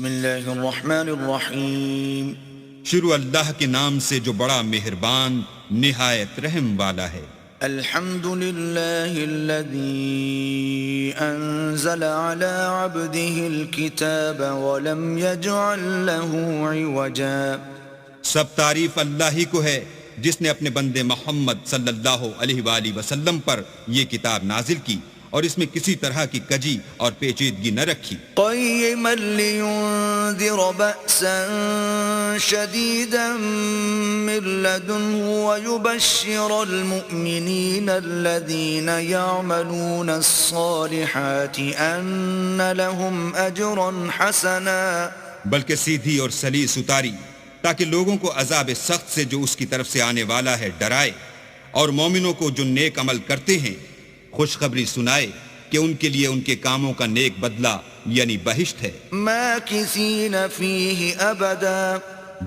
بسم اللہ الرحمن الرحیم. شروع اللہ کے نام سے جو بڑا مہربان نہایت رحم والا ہے. الحمد للہ الذی انزل على عبده الكتاب ولم يجعل له عوجا. سب تعریف اللہ ہی کو ہے جس نے اپنے بندے محمد صلی اللہ علیہ وآلہ وسلم پر یہ کتاب نازل کی اور اس میں کسی طرح کی کجی اور پیچیدگی نہ رکھی. قیما لینذر بأسا شدیدا من لدنه ویبشر المؤمنین الذین یعملون الصالحات ان لهم اجرا حسنا. بلکہ سیدھی اور سلیس اتاری تاکہ لوگوں کو عذاب سخت سے جو اس کی طرف سے آنے والا ہے ڈرائے، اور مومنوں کو جو نیک عمل کرتے ہیں خوشخبری سنائے کہ ان کے لیے ان کے کاموں کا نیک بدلہ یعنی بہشت ہے، ماکثین فیہ ابدا،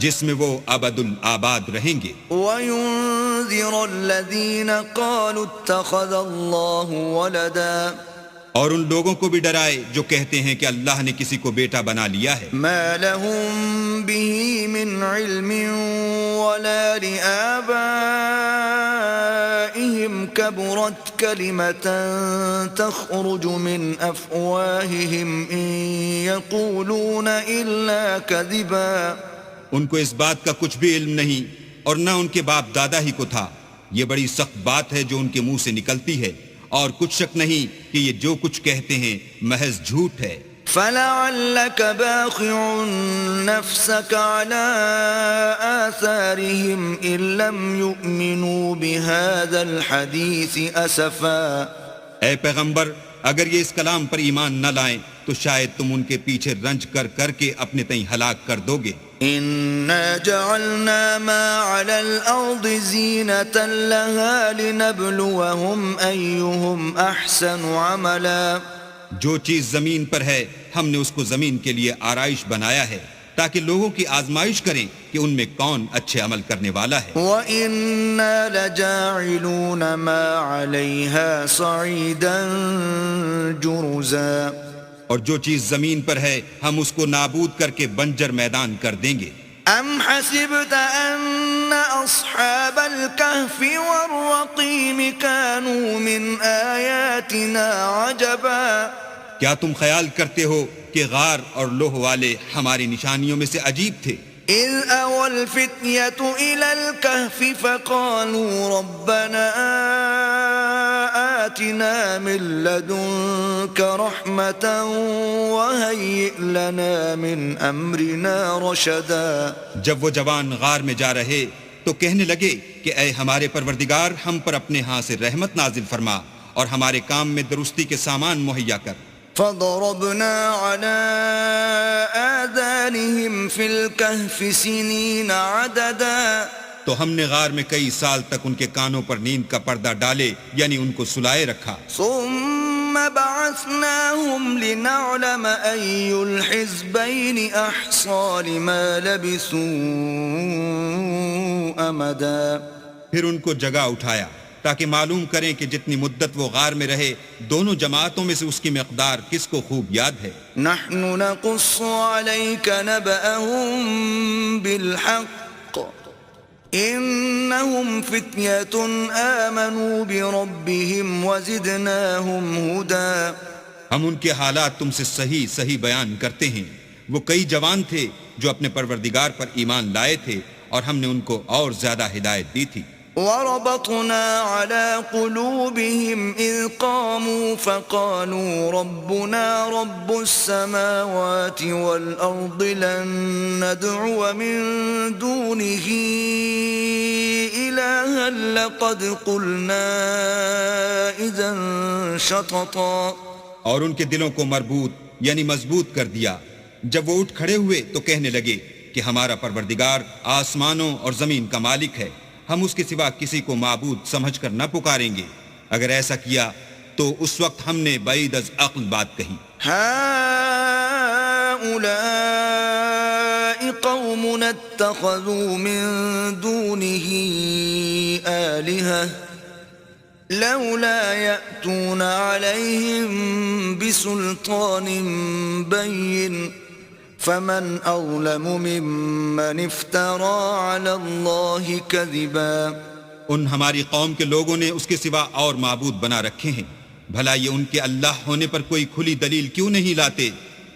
جس میں وہ ابد الآباد رہیں گے. وینذر الذین قالوا اتخذ اللہ ولدا، اور ان لوگوں کو بھی ڈرائے جو کہتے ہیں کہ اللہ نے کسی کو بیٹا بنا لیا ہے. ما لهم به من علم ولا لآبائهم كبرت كلمة تخرج من أفواههم إن يقولون إلا كذبا. ان کو اس بات کا کچھ بھی علم نہیں اور نہ ان کے باپ دادا ہی کو تھا. یہ بڑی سخت بات ہے جو ان کے منہ سے نکلتی ہے، اور کچھ شک نہیں کہ یہ جو کچھ کہتے ہیں محض جھوٹ ہے. فلعلك باخع نفسك على آثارهم إن لم يؤمنوا بهذا الحديث أسفا. اے پیغمبر، اگر یہ اس کلام پر ایمان نہ لائیں تو شاید تم ان کے پیچھے رنج کر کر کے اپنے تئیں ہلاک کر دو گے. إنا جعلنا ما على الأرض زينة لها لنبلوهم أيهم أحسن عملا. جو چیز زمین پر ہے ہم نے اس کو زمین کے لیے آرائش بنایا ہے تاکہ لوگوں کی آزمائش کریں کہ ان میں کون اچھے عمل کرنے والا ہے. وَإِنَّا لَجَاعِلُونَ مَا عَلَيْهَا صَعِيدًا جُرُزًا. اور جو چیز زمین پر ہے ہم اس کو نابود کر کے بنجر میدان کر دیں گے. أَمْ حَسِبْتَ أَنَّ أَصْحَابَ الْكَهْفِ وَالرَّقِيمِ كَانُوا مِنْ آيَاتِنَا عَجَبًا. کیا تم خیال کرتے ہو کہ غار اور لوح والے ہماری نشانیوں میں سے عجیب تھے؟ إِذْ أَوَى الْفِتْيَةُ إِلَى الْكَهْفِ فَقَالُوا رَبَّنَا آتِنَا مِن لَّدُنكَ رَحْمَةً وَهَيِّئْ لَنَا مِنْ أَمْرِنَا رَشَدًا. جب وہ جوان غار میں جا رہے تو کہنے لگے کہ اے ہمارے پروردگار، ہم پر اپنے ہاں سے رحمت نازل فرما اور ہمارے کام میں درستی کے سامان مہیا کر. فضربنا على آذانهم في الكهف سنين عددا. تو ہم نے غار میں کئی سال تک ان کے کانوں پر نیند کا پردہ ڈالے یعنی ان کو سلائے رکھا. ثم بعثناهم لنعلم أي الحزبين أحصى لما لبثوا أمدا. پھر ان کو جگہ اٹھایا تاکہ معلوم کریں کہ جتنی مدت وہ غار میں رہے دونوں جماعتوں میں سے اس کی مقدار کس کو خوب یاد ہے. نحن نقص عليك نبأهم بالحق إنهم فتية آمنوا بربهم وزدناهم هدى. ہم ان کے حالات تم سے صحیح صحیح بیان کرتے ہیں. وہ کئی جوان تھے جو اپنے پروردگار پر ایمان لائے تھے اور ہم نے ان کو اور زیادہ ہدایت دی تھی. وربطنا على قلوبهم إذ قاموا فقالوا ربنا رب السماوات والأرض لن ندعو من دونه إلها لقد قلنا إذا شططا. اور ان کے دلوں کو مربوط یعنی مضبوط کر دیا. جب وہ اٹھ کھڑے ہوئے تو کہنے لگے کہ ہمارا پروردگار آسمانوں اور زمین کا مالک ہے، ہم اس کے سوا کسی کو معبود سمجھ کر نہ پکاریں گے. اگر ایسا کیا تو اس وقت ہم نے بعید از عقل بات کہی. هؤلاء قومنا اتخذوا من دونه آلهة لولا يأتون عليهم بسلطان بين فمن أظلم ممن افترى على الله كذبا. ان ہماری قوم کے لوگوں نے اس کے سوا اور معبود بنا رکھے ہیں، بھلا یہ ان کے اللہ ہونے پر کوئی کھلی دلیل کیوں نہیں لاتے؟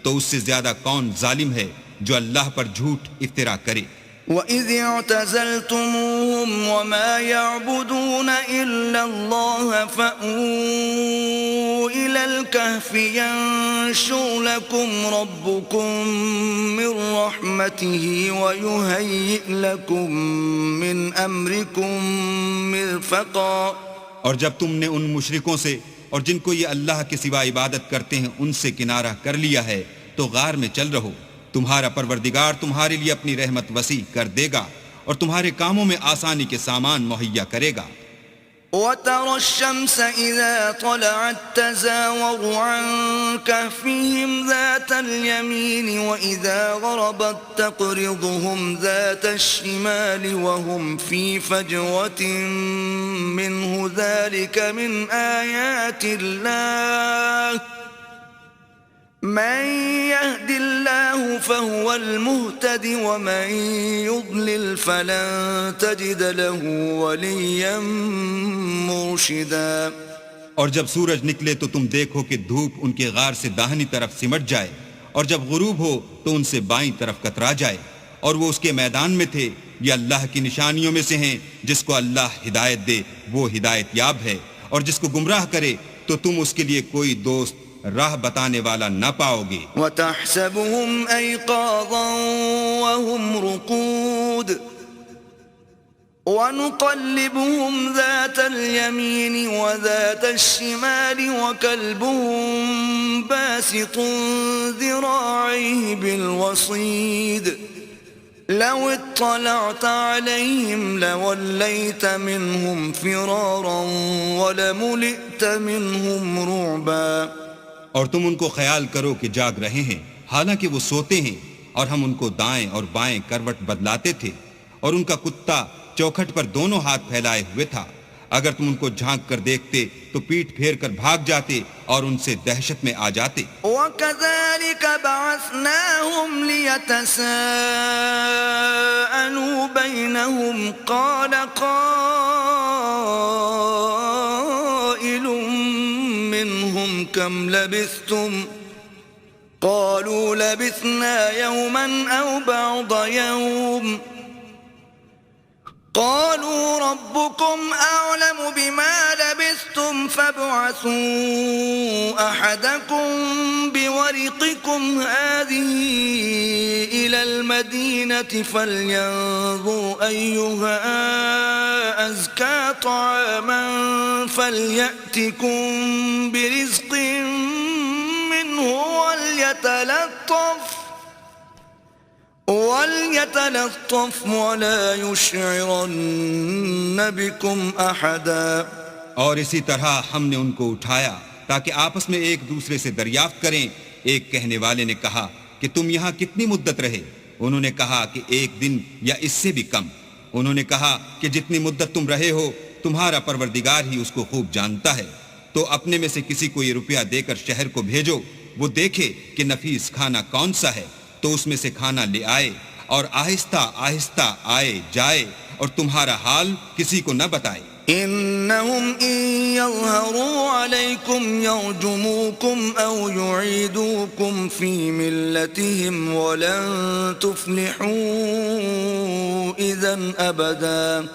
تو اس سے زیادہ کون ظالم ہے جو اللہ پر جھوٹ افترا کرے؟ وَإِذِ اعْتَزَلْتُمُوهُمْ وَمَا يَعْبُدُونَ إِلَّا اللَّهَ فَأْوُوا إِلَى الْكَهْفِ يَنشُرْ لَكُمْ رَبُّكُمْ مِنْ رَحْمَتِهِ وَيُهَيِّئْ لَكُمْ مِنْ أَمْرِكُمْ مِرْفَقًا. اور جب تم نے ان مشرکوں سے اور جن کو یہ اللہ کے سوا عبادت کرتے ہیں ان سے کنارہ کر لیا ہے تو غار میں چل رہو، تمہارا پروردگار تمہارے لیے اپنی رحمت وسیع کر دے گا اور تمہارے کاموں میں آسانی کے سامان مہیا کرے گا. وَتَرَى الشَّمْسَ إِذَا طَلَعَتْ تَزَاوَرُ عَنْ كَهْفِهِمْ ذَاتَ الْيَمِينِ وَإِذَا غَرَبَتْ تَقْرِضُهُمْ ذَاتَ الشِّمَالِ وَهُمْ فِي فَجْوَةٍ مِّنْهُ ذَلِكَ مِنْ آيَاتِ اللَّهِ مَن يَهْدِ اللَّهُ فَهُوَ الْمُهْتَدِ وَمَن يُضْلِلْ فَلَن تَجِدَ لَهُ وَلِيًّا مُرْشِدًا. اور جب سورج نکلے تو تم دیکھو کہ دھوپ ان کے غار سے داہنی طرف سمٹ جائے، اور جب غروب ہو تو ان سے بائیں طرف کترا جائے، اور وہ اس کے میدان میں تھے. یہ اللہ کی نشانیوں میں سے ہیں، جس کو اللہ ہدایت دے وہ ہدایت یاب ہے، اور جس کو گمراہ کرے تو تم اس کے لیے کوئی دوست راہ بتانے والا نہ پاؤ گے. وَتَحْسَبُهُمْ أَيْقَاظًا وَهُمْ رُقُودٌ وَنُقَلِّبُهُمْ ذَاتَ الْيَمِينِ وَذَاتَ الشِّمَالِ وَكَلْبُهُمْ بَاسِطٌ ذِرَاعَيْهِ بِالْوَصِيدِ لَوِ اطَّلَعْتَ عَلَيْهِمْ لَوَلَّيْتَ مِنْهُمْ فِرَارًا وَلَمُلِئْتَ مِنْهُمْ رُعْبًا. اور تم ان کو خیال کرو کہ جاگ رہے ہیں حالانکہ وہ سوتے ہیں، اور ہم ان کو دائیں اور بائیں کروٹ بدلاتے تھے، اور ان کا کتا چوکھٹ پر دونوں ہاتھ پھیلائے ہوئے تھا. اگر تم ان کو جھانک کر دیکھتے تو پیٹھ پھیر کر بھاگ جاتے اور ان سے دہشت میں آ جاتے. وَكَذَلِكَ بَعَثْنَاهُمْ لِيَتَسَاءَلُوا بَيْنَهُمْ قَالَ قَائِلٌ مِّنْهُمْ كَمْ لَبِثْتُمْ قَالُوا لَبِثْنَا يَوْمًا أَوْ بَعْضَ يَوْمٍ قالوا ربكم أعلم بما لبثتم فابعثوا أحدكم بورقكم هذه إلى المدينة فلينظر أيها أزكى طعاما فليأتكم برزق منه وَلْيَتَلَطَّفْ وَلَا يُشْعِرَنَّ بِكُمْ أَحَدًا. اور اسی طرح ہم نے ان کو اٹھایا تاکہ آپس میں ایک دوسرے سے دریافت کریں. ایک کہنے والے نے کہا کہ تم یہاں کتنی مدت رہے؟ انہوں نے کہا کہ 1 دن یا اس سے بھی کم. انہوں نے کہا کہ جتنی مدت تم رہے ہو تمہارا پروردگار ہی اس کو خوب جانتا ہے. تو اپنے میں سے کسی کو یہ روپیہ دے کر شہر کو بھیجو، وہ دیکھے کہ نفیس کھانا کون سا ہے تو اس میں سے کھانا لے آئے، اور آہستہ آہستہ آئے جائے اور تمہارا حال کسی کو نہ بتائے. إنهم إن يظهروا عليكم يرجموكم أو يعيدوكم في ملتهم ولن تفلحوا إذن أبدا.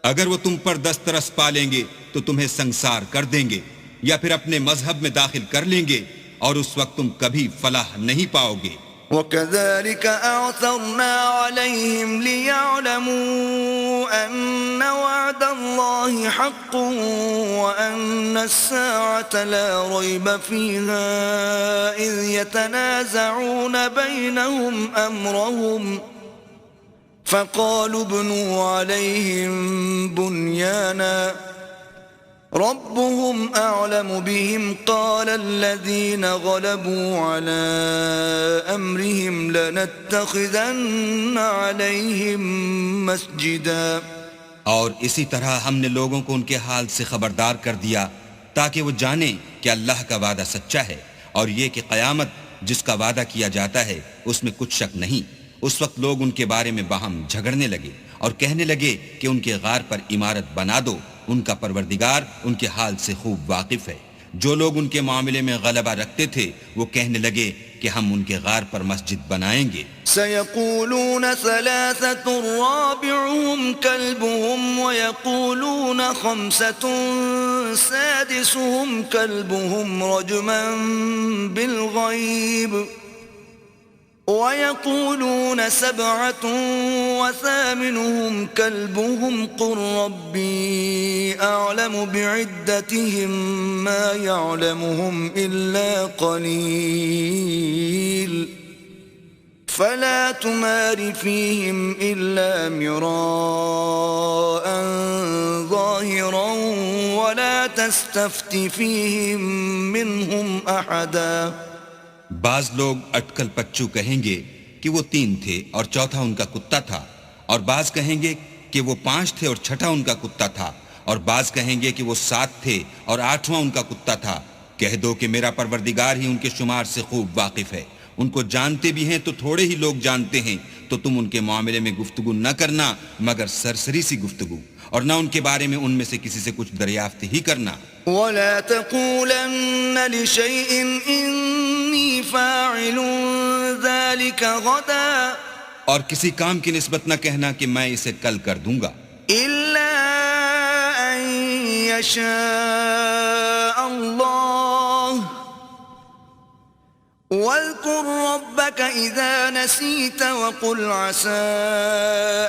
اگر وہ تم پر دسترس پالیں گے تو تمہیں سنسار کر دیں گے یا پھر اپنے مذہب میں داخل کر لیں گے، اور اس وقت تم کبھی فلاح نہیں پاؤ گے. وَكَذَلِكَ أَعْثَرْنَا عَلَيْهِمْ لِيَعْلَمُوا أَنَّ وَعْدَ اللَّهِ حَقٌّ وَأَنَّ السَّاعَةَ لَا رَيْبَ فِيهَا إِذْ يَتَنَازَعُونَ بَيْنَهُمْ أَمْرَهُمْ فَقَالُوا ابْنُوا عَلَيْهِمْ بُنْيَانًا ربهم أعلم بهم قال الذين غلبوا على أمرهم لنتخذن عليهم مسجدا. اور اسی طرح ہم نے لوگوں کو ان کے حال سے خبردار کر دیا تاکہ وہ جانیں کہ اللہ کا وعدہ سچا ہے، اور یہ کہ قیامت جس کا وعدہ کیا جاتا ہے اس میں کچھ شک نہیں۔ اس وقت لوگ ان کے بارے میں باہم جھگڑنے لگے اور کہنے لگے کہ ان کے غار پر عمارت بنا دو، ان کا پروردگار ان کے حال سے خوب واقف ہے۔ جو لوگ ان کے معاملے میں غلبہ رکھتے تھے وہ کہنے لگے کہ ہم ان کے غار پر مسجد بنائیں گے۔ سيقولون ثلاثة رابعهم كلبهم ويقولون خمسة سادسهم كلبهم رجما بالغيب ويقولون سبعة وثامنهم كلبهم قل ربي أعلم بعدتهم ما يعلمهم إلا قليل فلا تمار فيهم إلا مراء ظاهرا ولا تستفت فيهم منهم أحدا۔ بعض لوگ اٹکل پچو کہیں گے کہ وہ 3 تھے اور چوتھا ان کا کتا تھا، اور بعض کہیں گے کہ وہ 5 تھے اور چھٹا ان کا کتا تھا، اور بعض کہیں گے کہ وہ 7 تھے اور 8واں ان کا کتا تھا۔ کہہ دو کہ میرا پروردگار ہی ان کے شمار سے خوب واقف ہے، ان کو جانتے بھی ہیں تو تھوڑے ہی لوگ جانتے ہیں، تو تم ان کے معاملے میں گفتگو نہ کرنا مگر سرسری سی گفتگو، اور نہ ان کے بارے میں ان میں سے کسی سے کچھ دریافت ہی کرنا۔ ولا تقولن لشيء إني فاعل ذلك غدا، اور کسی کام کی نسبت نہ کہنا کہ میں اسے کل کر دوں گا، إلا أن يشاء الله۔ واذكر ربك إذا نسيت وقل عسى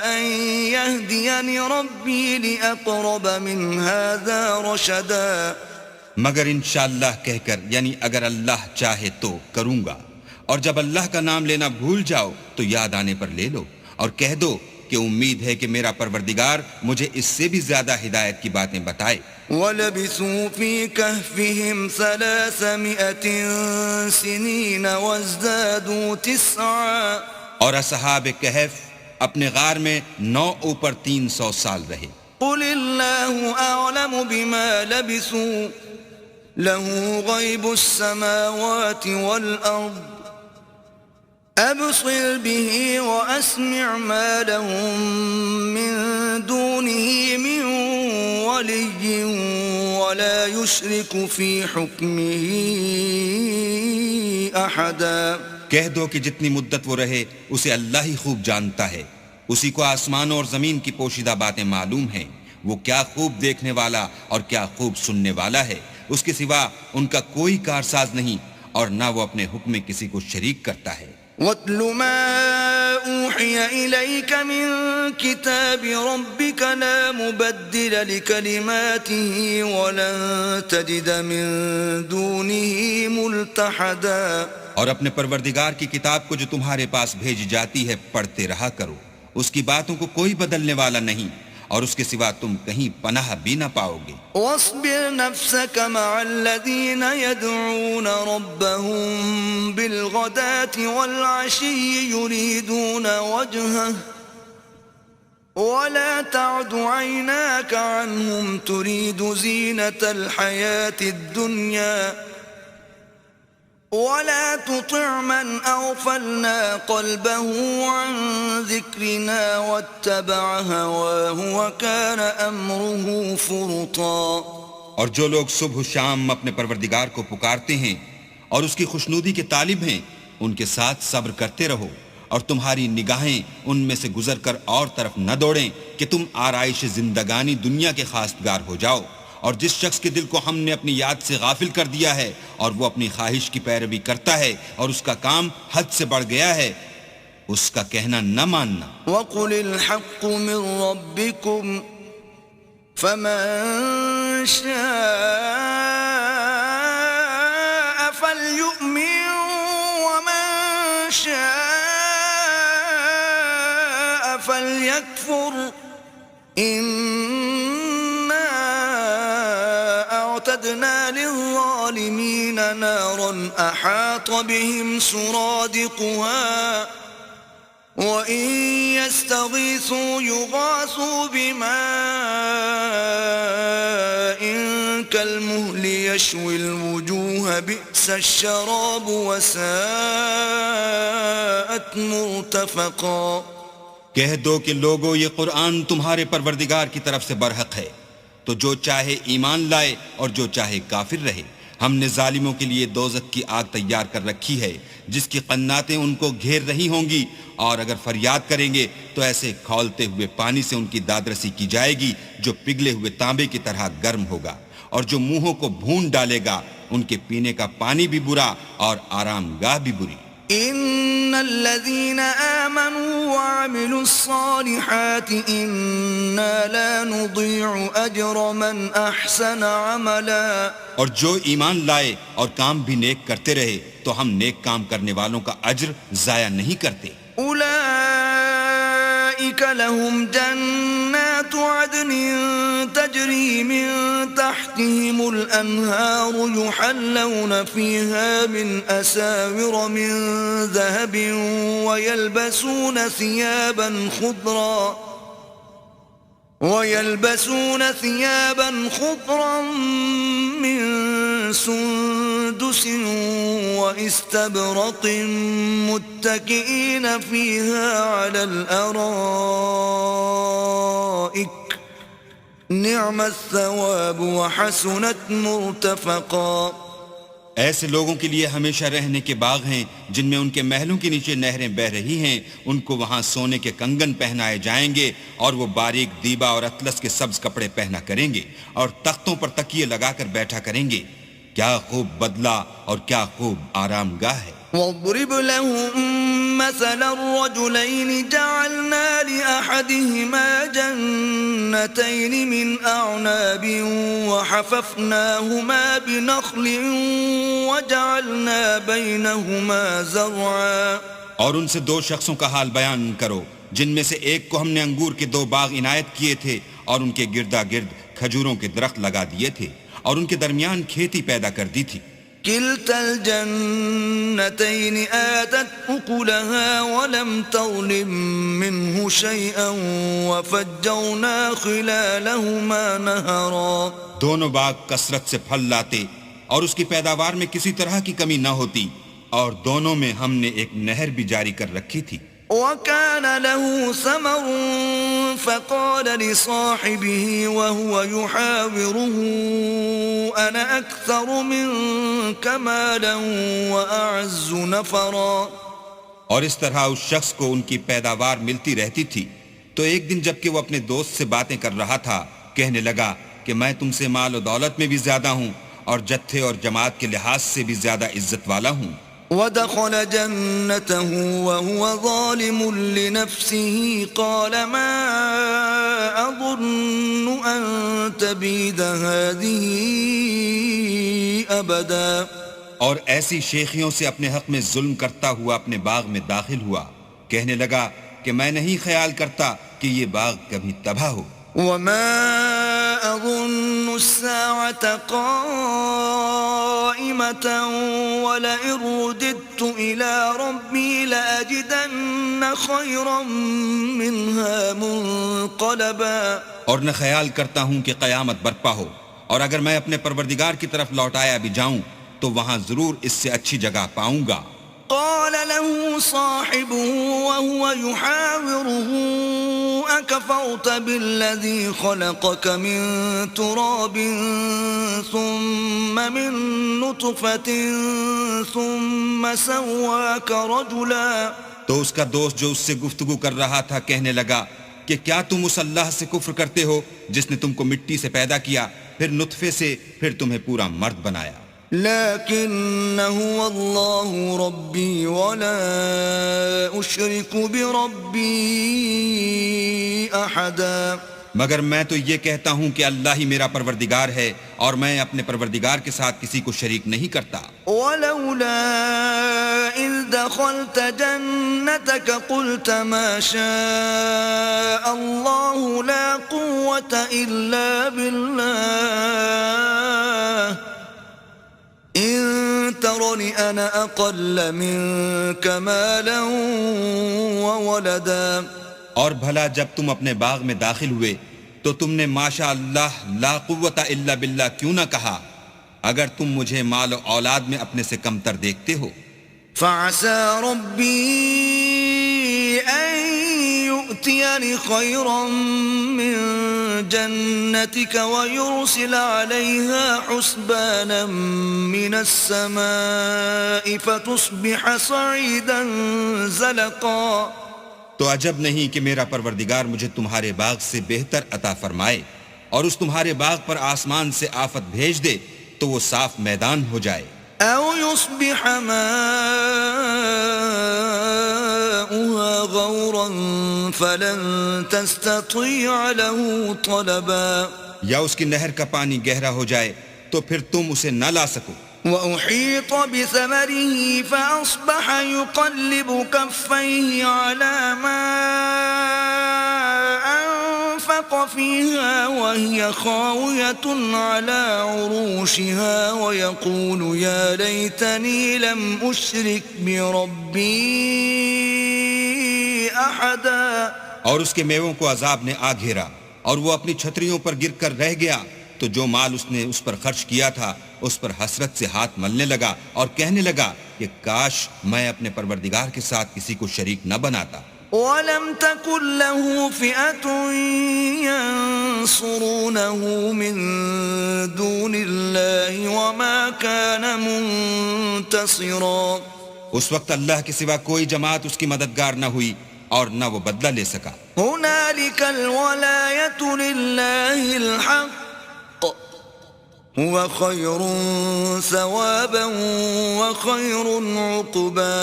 أن يهديني ربي لأقرب من هذا رشدا۔ مگر انشاءاللہ کہہ کر، یعنی اگر اللہ چاہے تو کروں گا، اور جب اللہ کا نام لینا بھول جاؤ تو یاد آنے پر لے لو، اور کہہ دو کہ امید ہے کہ میرا پروردگار مجھے اس سے بھی زیادہ ہدایت کی باتیں بتائے۔ وَلَبِثُوا فِي كَهْفِهِمْ 300 سِنِينَ وَازْدَادُوا 9۔ اور اصحاب کہف اپنے غار میں 9 اوپر 300 سال رہے۔ قُلِ اللَّهُ أَعْلَمُ بِمَا لَبِثُوا لَهُ غَيْبُ السَّمَاوَاتِ وَالْأَرْضِ أَبْصِرْ بِهِ وَأَسْمِعْ مَا لَهُم مِّن دُونِهِ مِن وَلِيٍّ وَلَا يُشْرِكُ فِي حُكْمِهِ أَحَدًا۔ کہہ دو کہ جتنی مدت وہ رہے اسے اللہ ہی خوب جانتا ہے، اسی کو آسمانوں اور زمین کی پوشیدہ باتیں معلوم ہیں، وہ کیا خوب دیکھنے والا اور کیا خوب سننے والا ہے، اس کے سوا ان کا کوئی کارساز نہیں، اور نہ وہ اپنے حکم میں کسی کو شریک کرتا ہے۔ وَاتْلُ مَا أُوحِيَ إِلَيْكَ مِن كِتَابِ رَبِّكَ لَا مُبَدِّلَ لِكَلِمَاتِهِ وَلَن تَجِدَ مِن دُونِهِ مُلْتَحَدًا۔ اور اپنے پروردگار کی کتاب کو جو تمہارے پاس بھیجی جاتی ہے پڑھتے رہا کرو، اس کی باتوں کو کوئی بدلنے والا نہیں، اور اس کے سوا تم کہیں پناہ بھی نہ پاؤ گے۔ واصبر نفسك مع الذين يدعون ربهم بالغداة والعشي يريدون وجهه ولا تعد عيناك عنهم تريد زينة الحياة الدنيا ولا تطع من أغفلنا قلبه عن ذكرنا واتبع هواه وكان أمره فرطا۔ اور جو لوگ صبح و شام اپنے پروردگار کو پکارتے ہیں اور اس کی خوشنودی کے طالب ہیں، ان کے ساتھ صبر کرتے رہو، اور تمہاری نگاہیں ان میں سے گزر کر اور طرف نہ دوڑیں کہ تم آرائش زندگانی دنیا کے خواستگار ہو جاؤ۔ اور جس شخص کے دل کو ہم نے اپنی یاد سے غافل کر دیا ہے اور وہ اپنی خواہش کی پیروی کرتا ہے اور اس کا کام حد سے بڑھ گیا ہے، اس کا کہنا نہ ماننا۔ وَقُلِ الْحَقُّ مِن رَّبِّكُمْ فَمَن شَاءَ فَلْيُؤْمِن وَمَن شَاءَ فَلْيَكْفُرْ أعتدنا للظالمين نارا أحاط بهم سرادقها وَإِن يَسْتَغِيثُوا يُغَاثُوا بِمَاءٍ كَالْمُهْلِ يَشْوِي الْوُجُوهَ بِئْسَ الشَّرَابُ وَسَاءَتْ مُرْتَفَقًا۔ کہہ دو کہ لوگو یہ قرآن تمہارے پروردگار کی طرف سے برحق ہے، تو جو چاہے ایمان لائے اور جو چاہے کافر رہے۔ ہم نے ظالموں کے لیے دوزخ کی آگ تیار کر رکھی ہے جس کی قناتیں ان کو گھیر رہی ہوں گی، اور اگر فریاد کریں گے تو ایسے کھولتے ہوئے پانی سے ان کی دادرسی کی جائے گی جو پگھلے ہوئے تانبے کی طرح گرم ہوگا، اور جو منہوں کو بھون ڈالے گا ان کے پینے کا پانی بھی برا اور آرام گاہ بھی بری۔ ان الذين آمنوا وعملوا الصالحات انا لا نضيع اجر من احسن عملا، اور جو ایمان لائے اور کام بھی نیک کرتے رہے تو ہم نیک کام کرنے والوں کا اجر ضائع نہیں کرتے۔ اولئك لهم جنات عدن تجري من تحتهم الانهار يحلون فيها من اساور من ذهب ويلبسون ثيابا خضرا من سندس واستبرق متكئين فيها على الارائك نعم الثواب وحسنت مرتفقا۔ ایسے لوگوں کے لیے ہمیشہ رہنے کے باغ ہیں جن میں ان کے محلوں کے نیچے نہریں بہ رہی ہیں، ان کو وہاں سونے کے کنگن پہنائے جائیں گے اور وہ باریک دیبا اور اطلس کے سبز کپڑے پہنا کریں گے اور تختوں پر تکیے لگا کر بیٹھا کریں گے۔ کیا خوب بدلہ اور کیا خوب آرام گاہ ہے۔ وَاضْرِبْ لَهُم مَّثَلَ الرَّجُلَيْنِ جَعَلْنَا لِأَحَدِهِمَا جَنَّتَيْنِ مِنْ أَعْنَابٍ وَحَفَفْنَاهُمَا بِنَخْلٍ وَجَعَلْنَا بَيْنَهُمَا زَرْعًا۔ اور ان سے دو شخصوں کا حال بیان کرو جن میں سے ایک کو ہم نے انگور کے 2 باغ عنایت کیے تھے اور ان کے گردا گرد کھجوروں کے درخت لگا دیے تھے اور ان کے درمیان کھیتی پیدا کر دی تھی۔ كلتا الجنتين آتت أكلها ولم تظلم منه شيئا وفجرنا خلالهما نهرا۔ دونوں باغ کثرت سے پھل لاتے اور اس کی پیداوار میں کسی طرح کی کمی نہ ہوتی، اور دونوں میں ہم نے ایک نہر بھی جاری کر رکھی تھی۔ وكان له ثمر فقال لصاحبه وهو يحاوره أنا أكثر منك مالا وأعز نفرا۔ اور اس طرح اس شخص کو ان کی پیداوار ملتی رہتی تھی، تو ایک دن جب کہ وہ اپنے دوست سے باتیں کر رہا تھا کہنے لگا کہ میں تم سے مال و دولت میں بھی زیادہ ہوں اور جتھے اور جماعت کے لحاظ سے بھی زیادہ عزت والا ہوں۔ ودخل جنته وهو ظالم لنفسه قال ما أظن أن تبيد هذه أبدا۔ اور ایسی شیخیوں سے اپنے حق میں ظلم کرتا ہوا اپنے باغ میں داخل ہوا، کہنے لگا کہ میں نہیں خیال کرتا کہ یہ باغ کبھی تباہ ہو۔ وما أظن الساعة قائمة ولئن رددت إلى ربي لأجدن خيرا منها منقلبا۔ اور نہ خیال کرتا ہوں کہ قیامت برپا ہو، اور اگر میں اپنے پروردگار کی طرف لوٹایا بھی جاؤں تو وہاں ضرور اس سے اچھی جگہ پاؤں گا۔ قال له صاحبه وهو يحاوره أكفرت بالذي خلقك من تراب ثم من نطفة ثم سواك رجلا۔ تو اس کا دوست جو اس سے گفتگو کر رہا تھا کہنے لگا کہ کیا تم اس اللہ سے کفر کرتے ہو جس نے تم کو مٹی سے پیدا کیا، پھر نطفے سے، پھر تمہیں پورا مرد بنایا۔ لكن هو الله ربي ولا أشرك بربي أحدا۔ مگر میں تو یہ کہتا ہوں کہ اللہ ہی میرا پروردگار ہے اور میں اپنے پروردگار کے ساتھ کسی کو شریک نہیں کرتا۔ ولولا إذ دخلت جنتك قلت ما شاء الله لا قوة إلا بالله إن ترني أنا أقل منك مالا وولدا اور بھلا جب تم اپنے باغ میں داخل ہوئے تو تم نے ماشاء اللہ لا قوت الا باللہ کیوں نہ کہا اگر تم مجھے مال و اولاد میں اپنے سے کمتر دیکھتے ہو؟ فعسى ربي أن يؤتيني خيرا من جنتك ويرسل عليها حسبانا من السماء فتصبح صعيدا زلقا. تو عجب نہیں کہ میرا پروردگار مجھے تمہارے باغ سے بہتر عطا فرمائے اور اس تمہارے باغ پر آسمان سے آفت بھیج دے تو وہ صاف میدان ہو جائے. أو يصبح ماؤها غورا فلن تستطيع له طلبا. یا اس کی نہر کا پانی گہرا ہو جائے تو پھر تم اسے نہ لا سکو. وأحيط بثمره فأصبح يقلب كفيه على ما أنفق فيها وهي خاوية على عروشها ويقول يا ليتني لم أشرك بربي أحدا. اور اس کے میووں کو عذاب نے آ گھیرا اور وہ اپنی چھتریوں پر گر کر رہ گیا تو جو مال اس نے اس پر خرچ کیا تھا اس پر حسرت سے ہاتھ ملنے لگا اور کہنے لگا کہ کاش میں اپنے پروردگار کے ساتھ کسی کو شریک نہ بناتا. وَلَمْ تَكُنْ لَهُ فِئَةٌ يَنصُرُونَهُ مِن دُونِ اللَّهِ وَمَا كَانَ مُنتَصِرًا. اس وقت اللہ کے سوا کوئی جماعت اس کی مددگار نہ ہوئی اور نہ وہ بدلہ لے سکا. هُنَالِكَ الْوَلَایَةُ لِلَّهِ الْحَقِّ هُوَ خَيْرٌ ثَوَابًا وَخَيْرٌ عُقْبًا.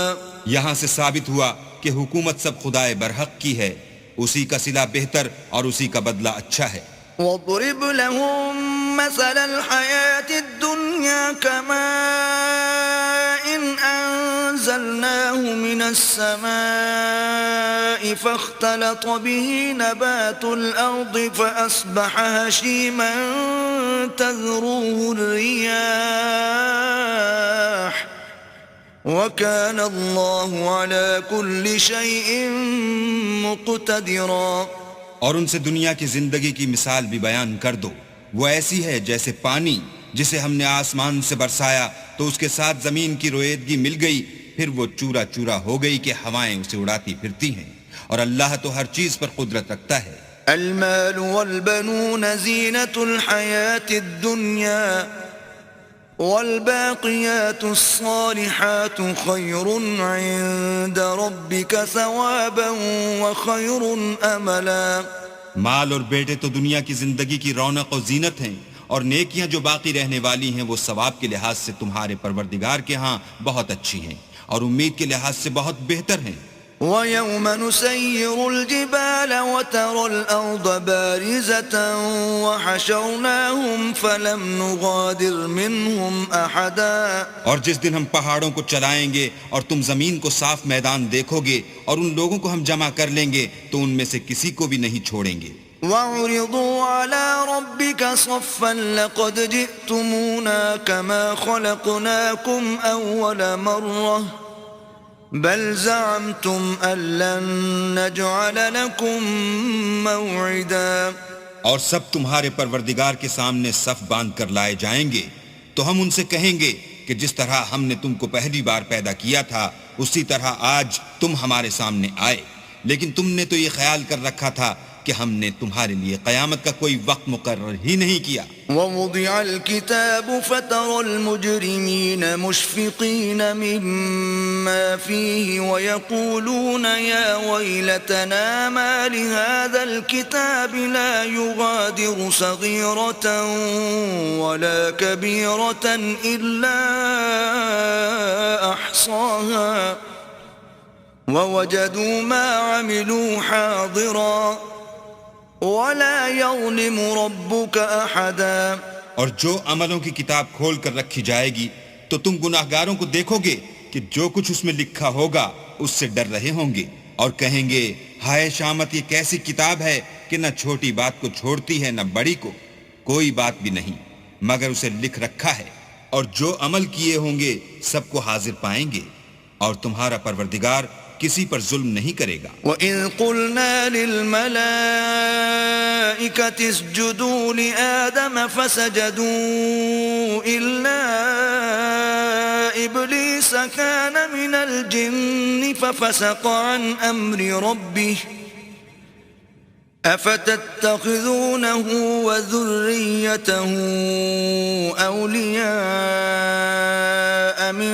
یہاں سے ثابت ہوا کہ حکومت سب خدائے برحق کی ہے، اسی کا صلہ بہتر اور اسی کا بدلہ اچھا ہے. وَاضْرِبْ لَهُم مَّثَلَ الْحَيَاةِ الدُّنْيَا كَمَاءٍ أَنزَلْنَاهُ مِنَ السَّمَاءِ فَاخْتَلَطَ بِهِ نَبَاتُ الْأَرْضِ فَأَصْبَحَ هَشِيمًا تَذْرُوهُ الرِّيَاحُ وَكَانَ اللَّهُ عَلَى كُلِّ شَيْءٍ مُقْتَدِرًا. اور ان سے دنیا کی زندگی کی مثال بھی بیان کر دو. وہ ایسی ہے جیسے پانی جسے ہم نے آسمان سے برسایا تو اس کے ساتھ زمین کی رویدگی مل گئی، پھر وہ چورا چورا ہو گئی کہ ہوائیں اسے اڑاتی پھرتی ہیں، اور اللہ تو ہر چیز پر قدرت رکھتا ہے. المال والبنون زینة الحیاة الدنیا والباقیات الصالحات خیر عند ربک ثوابا وخیر املا. مال اور بیٹے تو دنیا کی زندگی کی رونق و زینت ہیں، اور نیکیاں جو باقی رہنے والی ہیں وہ ثواب کے لحاظ سے تمہارے پروردگار کے ہاں بہت اچھی ہیں اور امید کے لحاظ سے بہت بہتر ہیں. وَيَوْمَ نُسَيِّرُ الْجِبَالَ وَتَرَى الْأَرْضَ بَارِزَةً وَحَشَرْنَاهُمْ فَلَمْ نُغَادِرْ مِنْهُمْ أَحَدًا. اور جس دن ہم پہاڑوں کو چلائیں گے اور تم زمین کو صاف میدان دیکھو گے اور ان لوگوں کو ہم جمع کر لیں گے تو ان میں سے کسی کو بھی نہیں چھوڑیں گے. وَعُرِضُوا عَلَى رَبِّكَ صَفًّا لَقَدْ جِئْتُمُونَا كَمَا خَلَقْنَاكُمْ أَوَّلَ مَرَّةٍ بل زعمتم أن لن نجعل لكم موعدا. اور سب تمہارے پروردگار کے سامنے صف باندھ کر لائے جائیں گے تو ہم ان سے کہیں گے کہ جس طرح ہم نے تم کو پہلی بار پیدا کیا تھا اسی طرح آج تم ہمارے سامنے آئے، لیکن تم نے تو یہ خیال کر رکھا تھا کہ ہم نے تمہارے لیے قیامت کا کوئی وقت مقرر ہی نہیں کیا. وَوُضِعَ الْكِتَابُ فَتَرَى الْمُجْرِمِينَ مُشْفِقِينَ مِمَّا فِيهِ وَيَقُولُونَ يَا وَيْلَتَنَا مَا لِهَذَا الْكِتَابِ لَا يُغَادِرُ صَغِيرَةً وَلَا كَبِيرَةً إِلَّا أَحْصَاهَا وَوَجَدُوا مَا عَمِلُوا حَاضِرًا وَلَا يَظْلِمُ رَبُّكَ أَحَدًا. اور جو عملوں کی کتاب کھول کر رکھی جائے گی تو تم گناہگاروں کو دیکھو گے کہ جو کچھ اس میں لکھا ہوگا اس سے ڈر رہے ہوں گے اور کہیں گے ہائے شامت یہ کیسی کتاب ہے کہ نہ چھوٹی بات کو چھوڑتی ہے نہ بڑی کو، کوئی بات بھی نہیں مگر اسے لکھ رکھا ہے اور جو عمل کیے ہوں گے سب کو حاضر پائیں گے، اور تمہارا پروردگار کسی پر ظلم نہیں کرے گا۔ وَإِذْ قُلْنَا لِلْمَلَائِكَةِ اسْجُدُوا لِآدَمَ فَسَجَدُوا إِلَّا إِبْلِيسَ كَانَ مِنَ الْجِنِّ فَفَسَقَ عَنْ أَمْرِ رَبِّهِ أَفَتَتَّخِذُونَهُ وَذُرِّيَّتَهُ أَوْلِيَاءَ مِن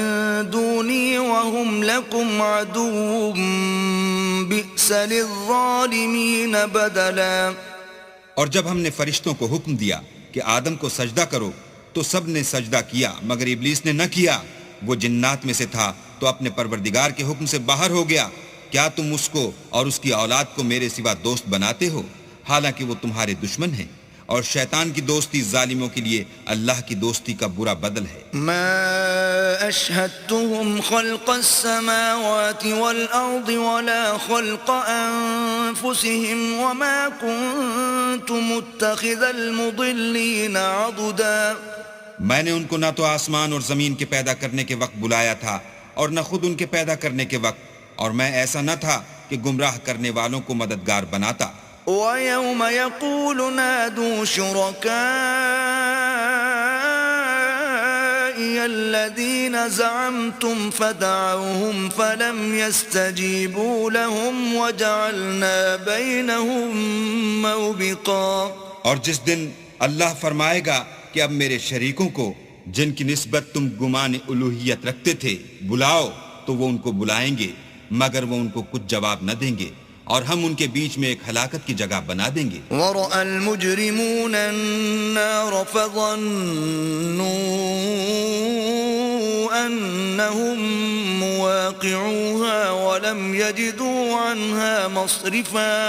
دُونِي وَهُمْ لَكُمْ عَدُوٌّ بِئْسَ لِلظَّالِمِينَ بَدَلًا۔ اور جب ہم نے فرشتوں کو حکم دیا کہ آدم کو سجدہ کرو تو سب نے سجدہ کیا مگر ابلیس نے نہ کیا، وہ جنات میں سے تھا تو اپنے پروردگار کے حکم سے باہر ہو گیا۔ کیا تم اس کو اور اس کی اولاد کو میرے سوا دوست بناتے ہو، حالانکہ وہ تمہارے دشمن ہیں، اور شیطان کی دوستی ظالموں کے لیے اللہ کی دوستی کا برا بدل ہے۔ ما أشهدتهم خلق السماوات والأرض ولا خلق أنفسهم وما كنت متخذ المضلين عضدا۔ میں نے ان کو نہ تو آسمان اور زمین کے پیدا کرنے کے وقت بلایا تھا اور نہ خود ان کے پیدا کرنے کے وقت، اور میں ایسا نہ تھا کہ گمراہ کرنے والوں کو مددگار بناتا۔ وَيَوْمَ يَقُولُ نَادُوا شُرَكَائِيَ الَّذِينَ زَعَمْتُمْ فَدَعَوْهُمْ فَلَمْ يَسْتَجِيبُوا لَهُمْ وَجَعَلْنَا بَيْنَهُمْ مَوْبِقًا۔ اور جس دن اللہ فرمائے گا کہ اب میرے شریکوں کو جن کی نسبت تم گمان الوہیت رکھتے تھے بلاؤ، تو وہ ان کو بلائیں گے مگر وہ ان کو کچھ جواب نہ دیں گے، اور ہم ان کے بیچ میں ایک ہلاکت کی جگہ بنا دیں گے۔ وَرَأَى الْمُجْرِمُونَ النَّارَ فَظَنُّوا أَنَّهُمْ مُوَاقِعُوهَا وَلَمْ يَجِدُوا عَنْهَا مَصْرِفًا۔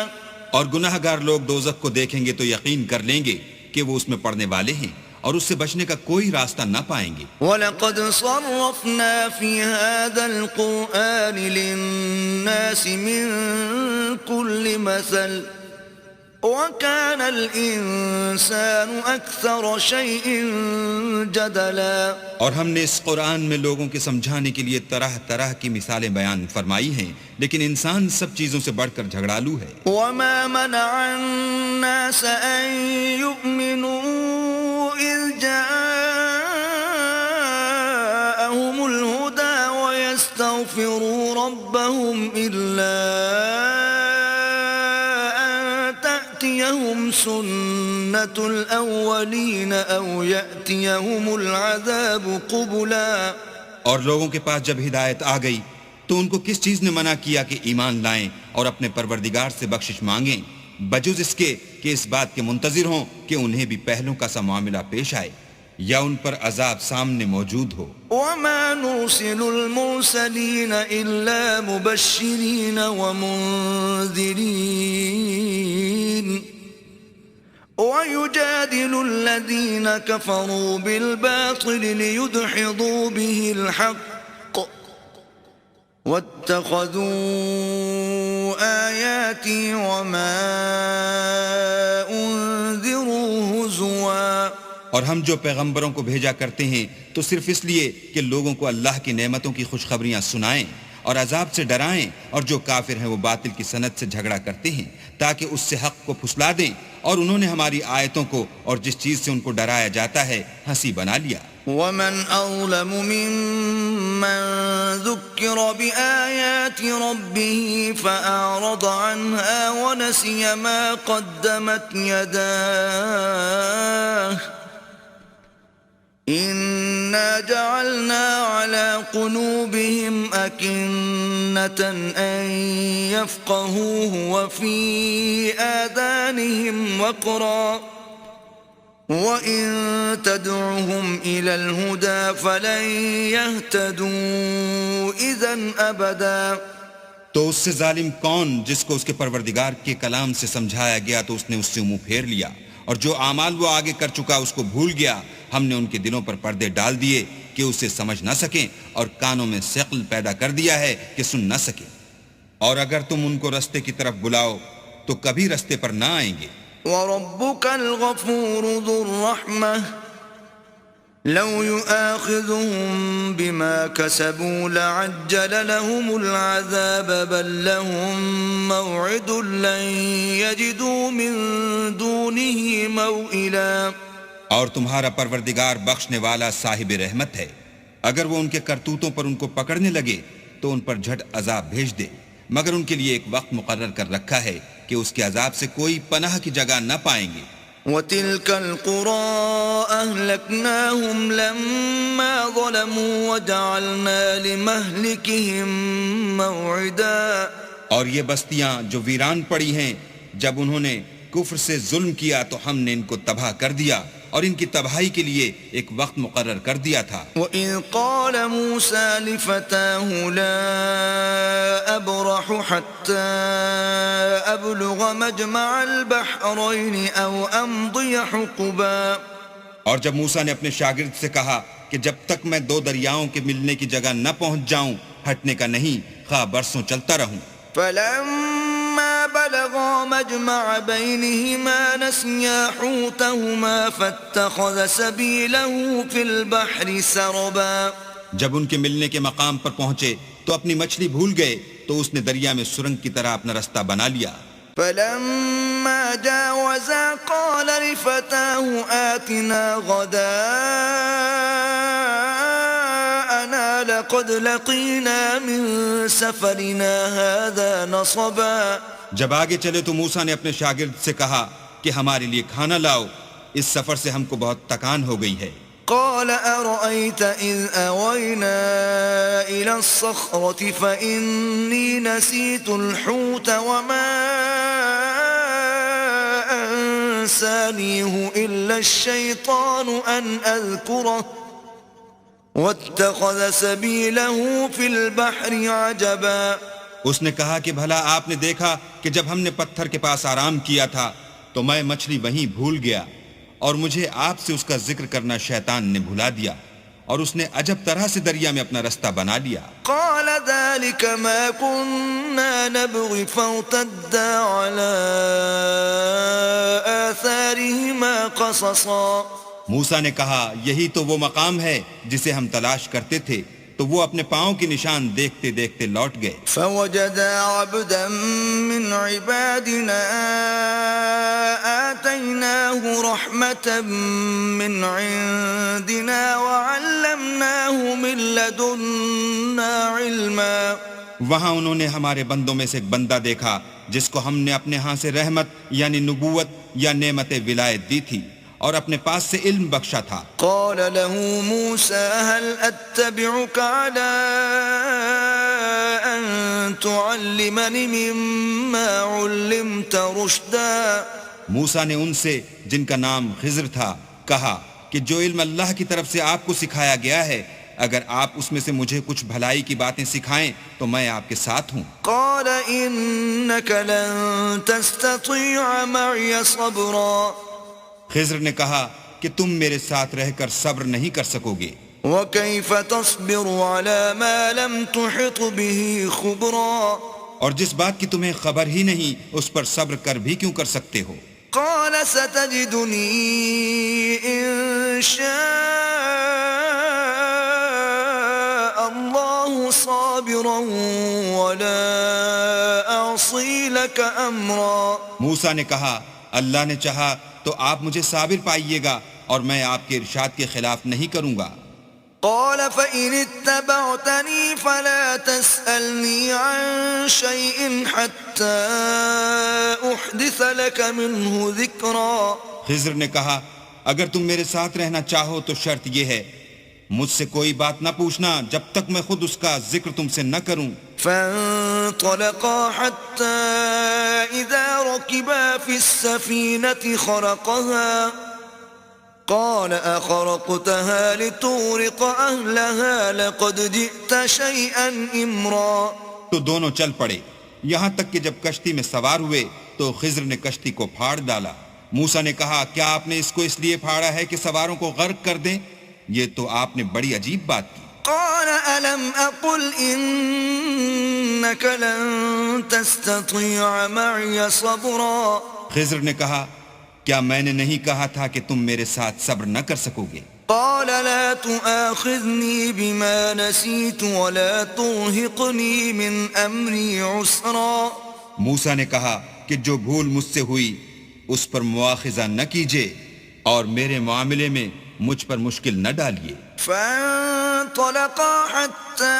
اور گناہ گار لوگ دوزخ کو دیکھیں گے تو یقین کر لیں گے کہ وہ اس میں پڑنے والے ہیں، اور اس سے بچنے کا کوئی راستہ نہ پائیں گے۔ وَلَقَدْ صَرَّفْنَا فِي هَذَا الْقُرْآنِ لِلنَّاسِ مِنْ كُلِّ مَثَلٍ وَكَانَ الْإِنسَانُ أَكْثَرَ شَيْءٍ جَدَلًا۔ اور ہم نے اس قرآن میں لوگوں کے سمجھانے کے لیے طرح طرح کی مثالیں بیان فرمائی ہیں، لیکن انسان سب چیزوں سے بڑھ کر جھگڑالو ہے۔ وَمَا مَنَعَ النَّاسَ أَن يُؤْمِنُوا إِذْ جَاءَهُمُ الْهُدَى وَيَسْتَغْفِرُوا رَبَّهُمْ إِلَّا أَن تَأْتِيَهُمْ سُنَّةُ الْأَوَّلِينَ أَوْ يَأْتِيَهُمُ الْعَذَابُ قُبُلًا۔ اور لوگوں کے پاس جب ہدایت آ گئی تو ان کو کس چیز نے منع کیا کہ ایمان لائیں اور اپنے پروردگار سے بخشش مانگیں، بجز اس کے کہ اس بات کے منتظر ہوں کہ انہیں بھی پہلوں کا سا معاملہ پیش آئے یا ان پر عذاب سامنے موجود ہو۔ وَمَا نُرْسِلُ الْمُرْسَلِينَ إِلَّا مُبَشِّرِينَ وَمُنذِرِينَ وَيُجَادِلُ الَّذِينَ كَفَرُوا بِالْبَاطِلِ لِيُدْحِضُوا بِهِ الْحَقَّ وَاتَّخَذُوا آيَاتِي وَمَا أُنذِرُوا هُزُوًا۔ اور ہم جو پیغمبروں کو بھیجا کرتے ہیں تو صرف اس لیے کہ لوگوں کو اللہ کی نعمتوں کی خوشخبریاں سنائیں اور عذاب سے ڈرائیں، اور جو کافر ہیں وہ باطل کی سند سے جھگڑا کرتے ہیں تاکہ اس سے حق کو پھسلا دیں، اور انہوں نے ہماری آیتوں کو اور جس چیز سے ان کو ڈرایا جاتا ہے ہنسی بنا لیا۔ وَمَنْ أَظْلَمُ مِمَّنْ ذُكِّرَ بِآيَاتِ رَبِّهِ فَأَعْرَضَ عَنْهَا وَنَسِيَ مَا قَدَّمَتْ يَدَاهُ إِنَّا جَعَلْنَا عَلَى قُلُوبِهِمْ أَكِنَّةً أَن يَفْقَهُوهُ وَفِي آذَانِهِمْ وَقْرًا وَإِن تَدْعُهُمْ إِلَى الْهُدَى فَلَن يَهْتَدُوا إِذًا أَبَدًا۔ تو اس سے ظالم کون جس کو اس کے پروردگار کے کلام سے سمجھایا گیا تو اس نے اس سے منہ پھیر لیا، اور جو اعمال وہ آگے کر چکا اس کو بھول گیا۔ ہم نے ان کے دلوں پر پردے ڈال دیے کہ اسے سمجھ نہ سکیں، اور کانوں میں ثقل پیدا کر دیا ہے کہ سن نہ سکیں، اور اگر تم ان کو رستے کی طرف بلاؤ تو کبھی رستے پر نہ آئیں گے۔ وَرَبُّكَ الْغَفُورُ ذُو الرَّحْمَةِ لو يؤاخذهم بما كسبوا لعجل لهم العذاب بل لهم موعد لن يجدوا من دونه موئلا. اور تمہارا پروردگار بخشنے والا صاحب رحمت ہے، اگر وہ ان کے کرتوتوں پر ان کو پکڑنے لگے تو ان پر جھٹ عذاب بھیج دے، مگر ان کے لیے ایک وقت مقرر کر رکھا ہے کہ اس کے عذاب سے کوئی پناہ کی جگہ نہ پائیں گے. وَتِلْكَ الْقُرَىٰ أَهْلَكْنَاهُمْ لَمَّا ظَلَمُوا وَجَعَلْنَا لِمَهْلِكِهِمْ مَوْعِدًا. اور یہ بستیاں جو ویران پڑی ہیں، جب انہوں نے کفر سے ظلم کیا تو ہم نے ان کو تباہ کر دیا اور ان کی تباہی کے لیے ایک وقت مقرر کر دیا تھا. وَإِذْ قَالَ مُوسَىٰ لِفَتَاهُ لَا أَبْرَحُ حَتَّىٰ أَبْلُغَ مَجْمَعَ الْبَحْرَيْنِ أَوْ أَمْضِيَ حُقُبًا. اور جب موسیٰ نے اپنے شاگرد سے کہا کہ جب تک میں دو دریاؤں کے ملنے کی جگہ نہ پہنچ جاؤں ہٹنے کا نہیں، خواہ برسوں چلتا رہوں. فَلَمَّا بَلَغَا مَجْمَعَ بَيْنِهِمَا نَسِيَا حُوتَهُمَا فَاتَّخَذَ سَبِيلَهُ فِي الْبَحْرِ سَرَبًا. جب ان کے ملنے کے مقام پر پہنچے تو اپنی مچھلی بھول گئے تو اس نے دریا میں سرنگ کی طرح اپنا رستہ بنا لیا. فَلَمَّا جَاوَزَا قَالَ لِفَتَاهُ آتِنَا غَدَاءَنَا لَقَدْ لَقِينَا مِن سَفَرِنَا هَذَا نَصَبًا. جب آگے چلے تو موسیٰ نے اپنے شاگرد سے کہا کہ ہمارے لیے کھانا لاؤ، اس سفر سے ہم کو بہت تکان ہو گئی ہے. قال أرأيت إذ أوينا إلى الصخرة فإني نسيت الحوت وما أنسانيه إلا الشيطان أن أذكره واتخذ سبيله في البحر عجبا. اس نے کہا کہ بھلا آپ نے دیکھا کہ جب ہم نے پتھر کے پاس آرام کیا تھا تو میں مچھلی وہیں بھول گیا اور مجھے آپ سے اس کا ذکر کرنا شیطان نے بھلا دیا اور اس نے عجب طرح سے دریا میں اپنا رستہ بنا لیا. قال ذلك ما كنا نبغي فارتدا على آثارهما قصصا. موسیٰ نے کہا یہی تو وہ مقام ہے جسے ہم تلاش کرتے تھے، تو وہ اپنے پاؤں کی نشان دیکھتے دیکھتے لوٹ گئے. فوجدا عبدا من عبادنا آتيناه رحمة من عندنا وعلمناه من لدنا علما. وہاں انہوں نے ہمارے بندوں میں سے ایک بندہ دیکھا جس کو ہم نے اپنے ہاں سے رحمت یعنی نبوت یا نعمت ولایت دی تھی اور اپنے پاس سے علم بخشا تھا. قال له موسى هل أتبعك على أن تعلمني مما علمت رشدا. موسیٰ نے ان سے جن کا نام خضر تھا کہا کہ جو علم اللہ کی طرف سے آپ کو سکھایا گیا ہے اگر آپ اس میں سے مجھے کچھ بھلائی کی باتیں سکھائیں تو میں آپ کے ساتھ ہوں. قال إنك لن تستطيع معي صبرا. خضر نے کہا کہ تم میرے ساتھ رہ کر صبر نہیں کر سکو گے. وكيف تصبر على ما لم تحط به خبرا. اور جس بات کی تمہیں خبر ہی نہیں اس پر صبر کر بھی کیوں کر سکتے ہو. قال ستجدني إن شاء الله صابرا ولا أعصي لك أمرا. موسیٰ نے کہا اللہ نے چاہا تو آپ مجھے صابر پائیے گا اور میں آپ کے ارشاد کے خلاف نہیں کروں گا. قال فإن اتبعتني فلا تسألني عن شيء حتى أحدث لك منه ذكرا. خضر نے کہا اگر تم میرے ساتھ رہنا چاہو تو شرط یہ ہے مجھ سے کوئی بات نہ پوچھنا جب تک میں خود اس کا ذکر تم سے نہ کروں. فانطلقا حتى إذا ركبا في السفينة خرقها قال أخرقتها لتغرق أهلها لقد جئت شيئا إمرا. تو دونوں چل پڑے یہاں تک کہ جب کشتی میں سوار ہوئے تو خضر نے کشتی کو پھاڑ ڈالا. موسیٰ نے کہا کیا آپ نے اس کو اس لیے پھاڑا ہے کہ سواروں کو غرق کر دیں؟ یہ تو آپ نے بڑی عجیب بات کی. قال ألم أقل إنك لن تستطيع معي صبرا. خضر نے کہا کیا میں نے نہیں کہا تھا کہ تم میرے ساتھ صبر نہ کر سکو گے؟ قال لا تؤاخذني بما نسيت ولا ترهقني من أمري عسرا. موسیٰ نے کہا کہ جو بھول مجھ سے ہوئی اس پر مواخذہ نہ کیجیے اور میرے معاملے میں مجھ پر مشکل نہ ڈالیے. فانطلقا حتى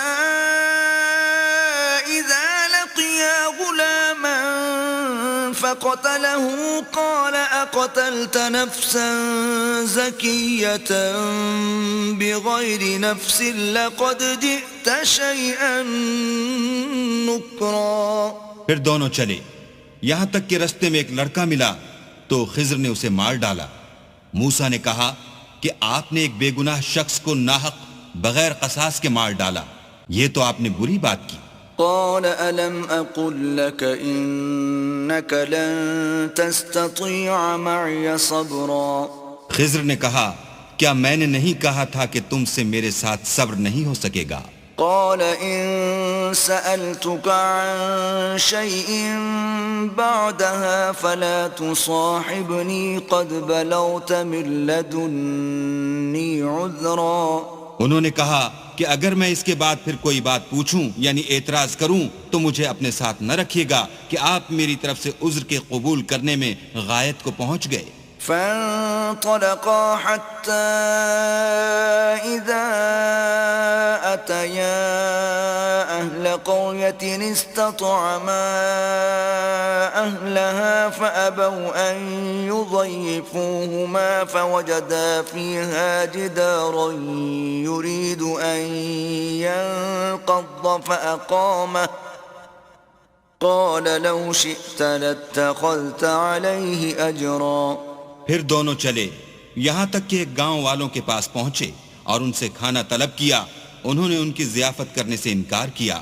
إذا لقيا غلاما فقتله قال أقتلت نفسا زكية بغير نفس لقد جئت شيئا نكرا. پھر دونوں چلے یہاں تک کہ رستے میں ایک لڑکا ملا تو خضر نے اسے مار ڈالا. موسیٰ نے کہا کہ آپ نے ایک بے گناہ شخص کو ناحق بغیر قصاص کے مار ڈالا، یہ تو آپ نے بری بات کی. قال ألم أقل لك إنك لن تستطيع معي صبرا. خضر نے کہا کیا میں نے نہیں کہا تھا کہ تم سے میرے ساتھ صبر نہیں ہو سکے گا. قال إن سألتك عن شيء بعدها فلا تصاحبني قد بلغت من لدني عذرا. انہوں نے کہا کہ اگر میں اس کے بعد پھر کوئی بات پوچھوں یعنی اعتراض کروں تو مجھے اپنے ساتھ نہ رکھیے گا کہ آپ میری طرف سے عذر کے قبول کرنے میں غایت کو پہنچ گئے. فانطلقا حتى إذا أتيا أهل قرية استطعما أهلها فأبوا أن يضيفوهما فوجدا فيها جدارا يريد أن ينقض فأقامه قال لو شئت لاتخذت عليه أجرا. پھر دونوں چلے یہاں تک کہ ایک گاؤں والوں کے پاس پہنچے اور ان سے کھانا طلب کیا. انہوں نے ان کی ضیافت کرنے سے انکار کیا.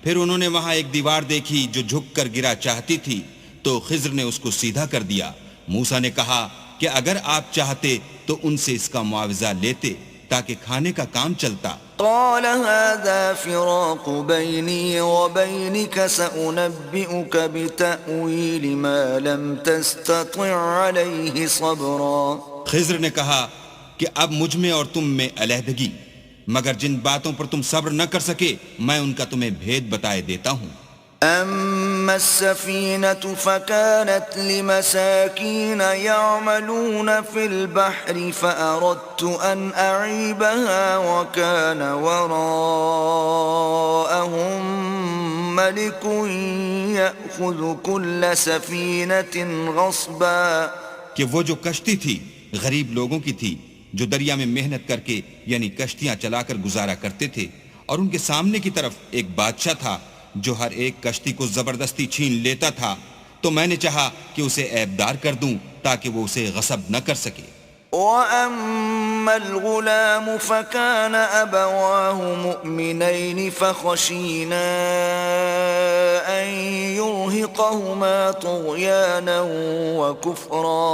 پھر انہوں نے وہاں ایک دیوار دیکھی جو جھک کر گرا چاہتی تھی تو خضر نے اس کو سیدھا کر دیا. موسیٰ نے کہا کہ اگر آپ چاہتے تو ان سے اس کا معاوضہ لیتے تاکہ کھانے کا کام چلتا. قال هذا فراق بيني وبينك سأنبئك بتأويل ما لم تستطع عليه صبرا. خضر نے کہا کہ اب مجھ میں اور تم میں علیحدگی، مگر جن باتوں پر تم صبر نہ کر سکے میں ان کا تمہیں بھید بتائے دیتا ہوں. أما السفينة فكانت لمساكين يعملون في البحر فأردت أن أعيبها وكان وراءهم ملك يأخذ كل سفينة غصبا. کہ وہ جو کشتی تھی غریب لوگوں کی تھی جو دریا میں محنت کر کے یعنی کشتیاں چلا کر گزارا کرتے تھے، اور ان کے سامنے کی طرف ایک بادشاہ تھا جو ہر ایک کشتی کو زبردستی چھین لیتا تھا. تو میں نے چاہا کہ اسے عیبدار کر دوں تاکہ وہ اسے غصب نہ کر سکے. وَأَمَّا الْغُلَامُ فَكَانَ أَبَوَاهُ مُؤْمِنَيْنِ فَخَشِينَا أَن يُرْهِقَهُمَا طُغْيَانًا وَكُفْرًا.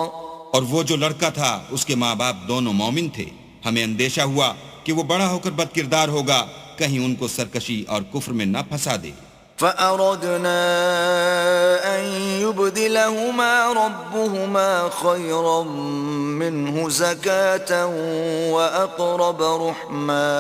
اور وہ جو لڑکا تھا اس کے ماں باپ دونوں مومن تھے. ہمیں اندیشہ ہوا کہ وہ بڑا ہو کر بد کردار ہوگا، کہیں ان کو سرکشی اور کفر میں نہ پھنسا دے. فَأَرَدْنَا أَن يُبْدِلَهُمَا رَبُّهُمَا خَيْرًا مِّنْهُ زَكَاةً وَأَقْرَبَ رُحْمًا.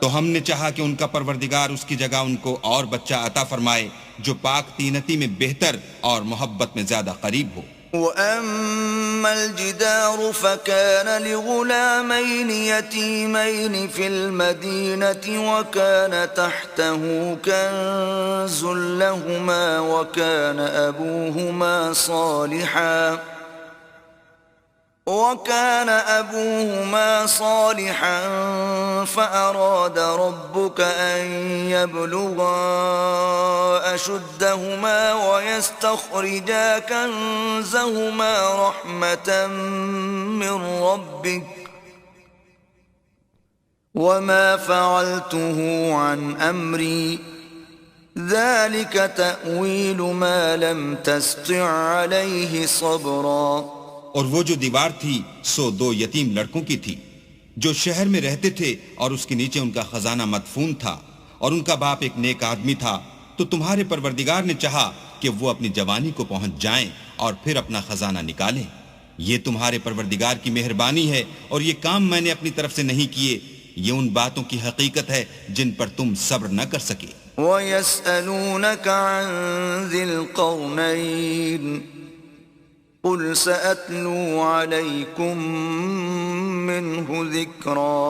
تو ہم نے چاہا کہ ان کا پروردگار اس کی جگہ ان کو اور بچہ عطا فرمائے جو پاک تینتی میں بہتر اور محبت میں زیادہ قریب ہو. وَأَمَّا الْجِدَارُ فَكَانَ لِغُلَامَيْنِ يَتِيمَيْنِ فِي الْمَدِينَةِ وَكَانَ تَحْتَهُ كَنزٌ لَهُمَا وَكَانَ أَبُوهُمَا صَالِحًا فَأَرَادَ رَبُّكَ أَن يَبْلُغَا أَشُدَّهُمَا وَيَسْتَخْرِجَا كَنزَهُمَا رَحْمَةً مِّن رَّبِّكَ وَمَا فَعَلْتُهُ عَنْ أَمْرِي ذَلِكَ تَأْوِيلُ مَا لَمْ تَسْطِع عَلَيْهِ صَبْرًا. اور وہ جو دیوار تھی سو دو یتیم لڑکوں کی تھی جو شہر میں رہتے تھے اور اس کے نیچے ان کا خزانہ مدفون تھا، اور ان کا باپ ایک نیک آدمی تھا. تو تمہارے پروردگار نے چاہا کہ وہ اپنی جوانی کو پہنچ جائیں اور پھر اپنا خزانہ نکالیں. یہ تمہارے پروردگار کی مہربانی ہے اور یہ کام میں نے اپنی طرف سے نہیں کیے، یہ ان باتوں کی حقیقت ہے جن پر تم صبر نہ کر سکے۔ وَيَسْأَلُونَكَ عَنْ ذِي الْقَرْنَيْنِ قُلْ سَأَتْلُو عَلَيْكُمْ مِنْهُ ذِكْرًا۔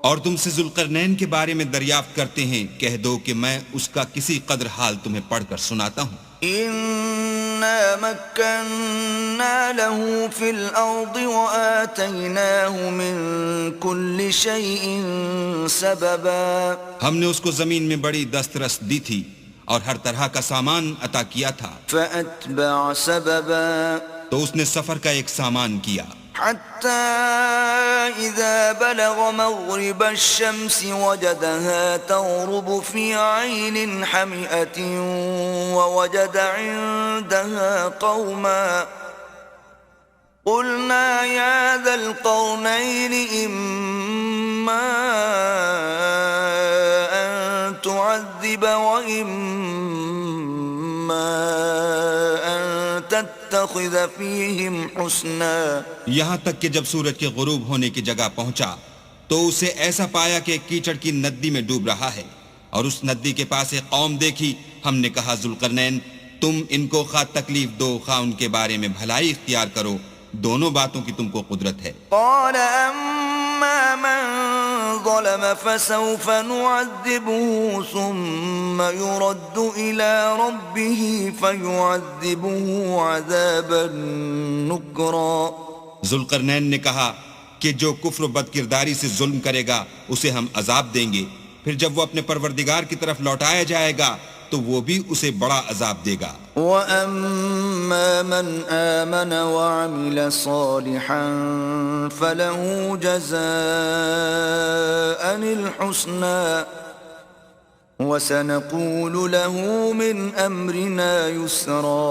اور تم سے ذوالقرنین کے بارے میں دریافت کرتے ہیں، کہہ دو کہ میں اس کا کسی قدر حال تمہیں پڑھ کر سناتا ہوں۔ إِنَّا مَكَّنَّا لَهُ فِي الْأَرْضِ وَآتَيْنَاهُ مِنْ كُلِّ شَيْءٍ سَبَبًا۔ ہم نے اس کو زمین میں بڑی دسترس دی تھی اور ہر طرح کا سامان عطا کیا تھا، فَأَتْبَعَ سَبَبًا تو اس نے سفر کا ایک سامان کیا، حَتَّى إِذَا بَلَغَ مَغْرِبَ الشَّمْسِ وَجَدَهَا تَغْرُبُ فِي عَيْنٍ حَمِئَةٍ وَوَجَدَ عِندَهَا قَوْمًا قُلْنَا يَا ذَا الْقَرْنَيْنِ إِمَّا أَن تُعَذِّبَ وَإِمَّا أَن تَتَّخِذَ فِيهِمْ حُسْنًا۔ یہاں تک کہ جب سورج کے غروب ہونے کی جگہ پہنچا تو اسے ایسا پایا کہ کیچڑ کی ندی میں ڈوب رہا ہے، اور اس ندی کے پاس ایک قوم دیکھی۔ ہم نے کہا ذوالقرنین تم ان کو خواہ تکلیف دو خواہ ان کے بارے میں بھلائی اختیار کرو، دونوں باتوں کی تم کو قدرت ہے۔ قال أما من ظلم فسوف نعذبه ثم يرد إلى ربه فيعذبه عذابا نكرا۔ ذوالقرنین نے کہا کہ جو کفر و بد کرداری سے ظلم کرے گا اسے ہم عذاب دیں گے، پھر جب وہ اپنے پروردگار کی طرف لوٹایا جائے گا تو وہ بھی اسے بڑا عذاب دے گا۔ وَأَمَّا مَنْ آمَنَ وَعَمِلَ صَالِحًا فَلَهُ جَزَاءً الْحُسْنَى وَسَنَقُولُ لَهُ مِنْ أَمْرِنَا يُسْرًا۔